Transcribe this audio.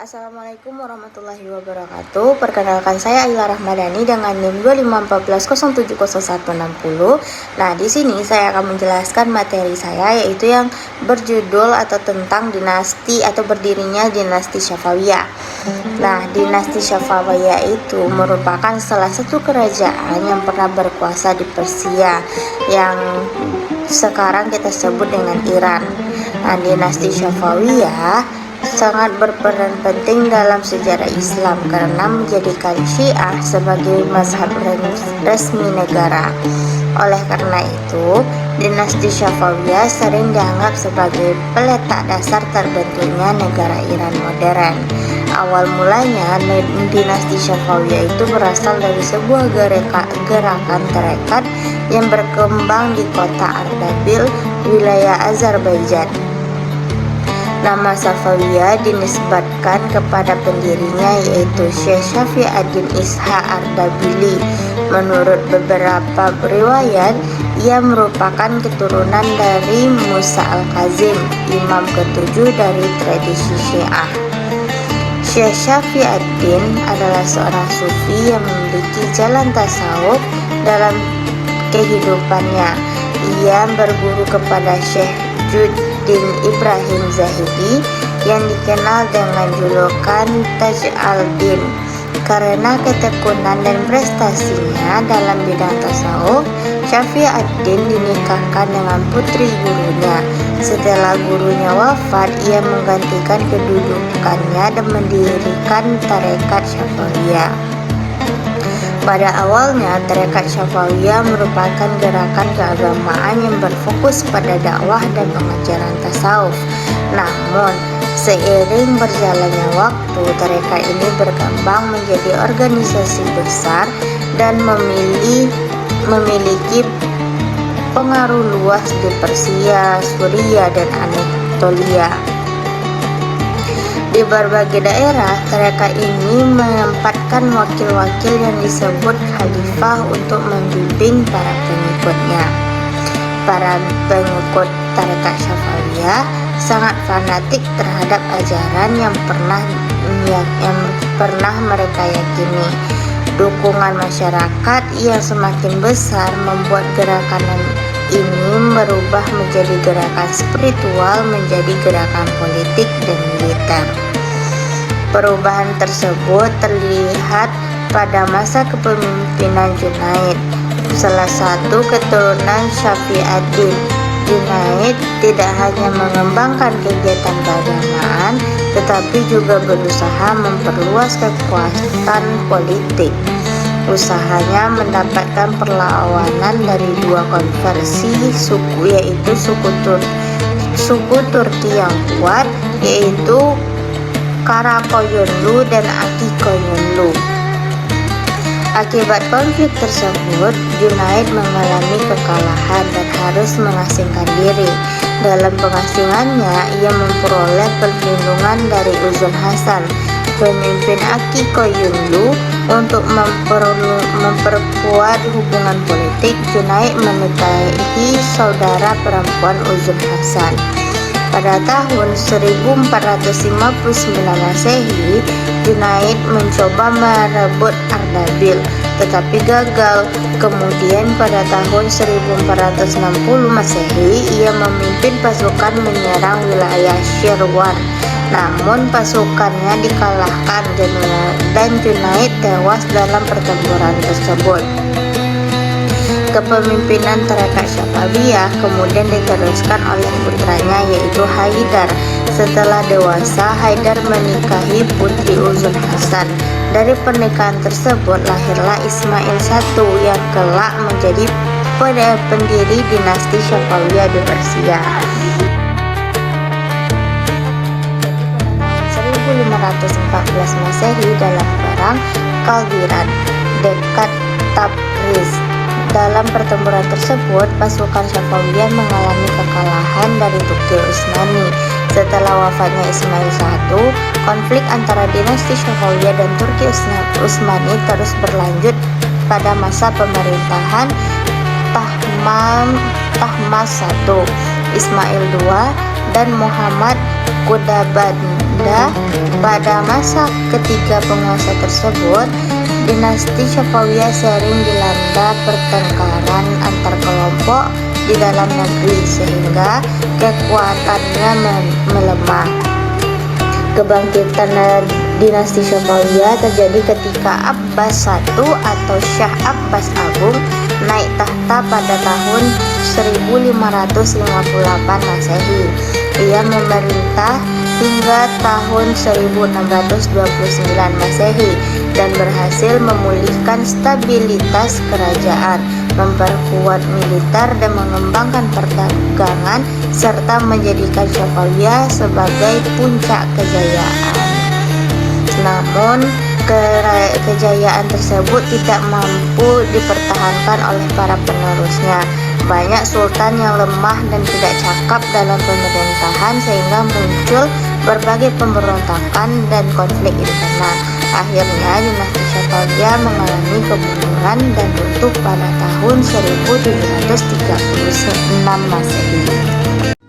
Assalamualaikum warahmatullahi wabarakatuh. Perkenalkan, saya Aila Rahmadani dengan NIM 2514070160. Nah, di sini saya akan menjelaskan materi saya, yaitu yang berjudul atau tentang dinasti atau berdirinya dinasti Syafawiyah. Nah, dinasti Syafawiyah itu merupakan salah satu kerajaan yang pernah berkuasa di Persia, yang sekarang kita sebut dengan Iran. Nah, dinasti Syafawiyah sangat berperan penting dalam sejarah Islam karena menjadikan Syiah sebagai mazhab resmi negara. Oleh karena itu, dinasti Syafawiyah sering dianggap sebagai peletak dasar terbentuknya negara Iran modern. Awal mulanya, dinasti Syafawiyah itu berasal dari sebuah gerakan tarekat yang berkembang di kota Ardabil, wilayah Azerbaijan. Nama Syafawiyah dinisbatkan kepada pendirinya, yaitu Syekh Syafi'uddin Ishaq Ardabili. Menurut beberapa riwayat, ia merupakan keturunan dari Musa al-Kazim, imam ketujuh dari tradisi Syiah. Syekh Syafi'uddin adalah seorang sufi yang memiliki jalan tasawuf dalam kehidupannya. Ia berguru kepada Syekh Juddin Ibrahim Zahidi yang dikenal dengan julukan Taj al-Din. Karena ketekunan dan prestasinya dalam bidang tasawuf, Syafi'uddin dinikahkan dengan putri gurunya. Setelah gurunya wafat, ia menggantikan kedudukannya dan mendirikan tarekat Syafawiyah. Pada awalnya, tarekat Syafawiyah merupakan gerakan keagamaan yang berfokus pada dakwah dan pengajaran tasawuf. Namun, seiring berjalannya waktu, tarekat ini berkembang menjadi organisasi besar dan memiliki pengaruh luas di Persia, Suriah, dan Anatolia. Di berbagai daerah, tarekat ini menempatkan wakil-wakil yang disebut khalifah untuk membimbing para pengikutnya. Para pengikut tarekat Syafawiyah sangat fanatik terhadap ajaran yang pernah mereka yakini. Dukungan masyarakat yang semakin besar membuat gerakan ini berubah menjadi gerakan spiritual, menjadi gerakan politik dan militer. Perubahan tersebut terlihat pada masa kepemimpinan Junaid, salah satu keturunan Syafi'uddin. Junaid tidak hanya mengembangkan kegiatan keagamaan, tetapi juga berusaha memperluas kekuatan politik. Usahanya mendapatkan perlawanan dari dua konversi suku, yaitu suku Turki yang kuat, yaitu Karakoyunlu dan Akikoyunlu. Akibat konflik tersebut, Junaid mengalami kekalahan dan harus mengasingkan diri. Dalam pengasingannya, ia memperoleh perlindungan dari Uzun Hasan, pemimpin Akikoyunlu. Untuk memperkuat hubungan politik, Junaid menikahi saudara perempuan Uzun Hasan. Pada tahun 1459 Masehi, Junaid mencoba merebut Ardabil, tetapi gagal. Kemudian pada tahun 1460 Masehi, ia memimpin pasukan menyerang wilayah Shirwan. Namun pasukannya dikalahkan dan Junaid tewas dalam pertempuran tersebut. Kepemimpinan tarekat Syafawiyah kemudian diteruskan oleh putranya, yaitu Haidar. Setelah dewasa, Haidar menikahi putri Uzun Hasan. Dari pernikahan tersebut lahirlah Ismail I yang kelak menjadi pendiri dinasti Syafawiyah di Persia. 1514 Masehi, dalam perang Kaldiran dekat Tabriz. Dalam pertempuran tersebut, pasukan Syafawiyah mengalami kekalahan dari Turki Utsmani. Setelah wafatnya Ismail I, konflik antara dinasti Syafawiyah dan Turki Utsmani terus berlanjut pada masa pemerintahan Tahmasp I, Ismail II, dan Muhammad kuda banda. Pada masa ketiga penguasa tersebut, dinasti Safawiyah sering dilanda pertengkaran antar kelompok di dalam negeri sehingga kekuatannya melemah. Kebangkitan dinasti Safawiyah terjadi ketika Abbas I atau Syah Abbas Agung naik tahta pada tahun 1558 Masehi. Ia memerintah hingga tahun 1629 Masehi dan berhasil memulihkan stabilitas kerajaan, memperkuat militer dan mengembangkan perdagangan serta menjadikan Safawiyah sebagai puncak kejayaan. Namun kejayaan tersebut tidak mampu dipertahankan oleh para penerusnya. Banyak sultan yang lemah dan tidak cakap dalam pemerintahan sehingga muncul berbagai pemberontakan dan konflik internal. Akhirnya dinasti Safawiyah mengalami kemunduran dan runtuh pada tahun 1736 Masehi.